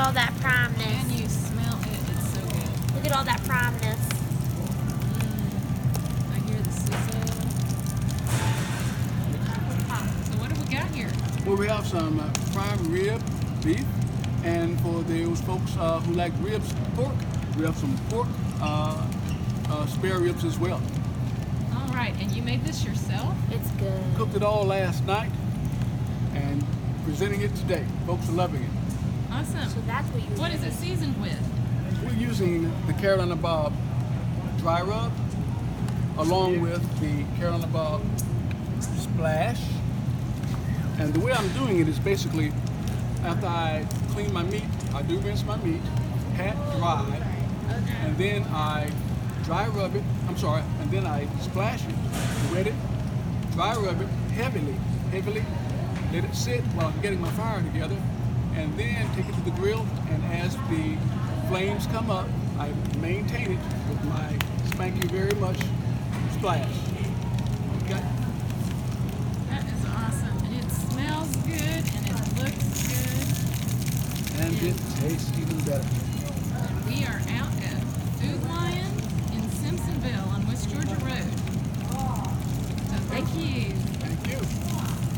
all that primeness. Can you smell it? It's so good. Look at all that primeness. I hear the sizzle. So what do we got here? Well, we have some prime rib beef, and for those folks who like ribs pork, we have some pork spare ribs as well. All right, and you made this yourself? It's good. Cooked it all last night and presenting it today. Folks are loving it. Awesome. So that's what you. What is it seasoned with? We're using the Carolina Bob dry rub along with the Carolina Bob splash. And the way I'm doing it is basically after I clean my meat, I do rinse my meat, pat dry, and then I dry rub it, and then I splash it, wet it, dry rub it heavily, let it sit while I'm getting my fire together, and then take it to the grill, and as the flames come up, I maintain it with my spank you very much splash. Okay? That is awesome. And it smells good and it looks good. And it tastes even better.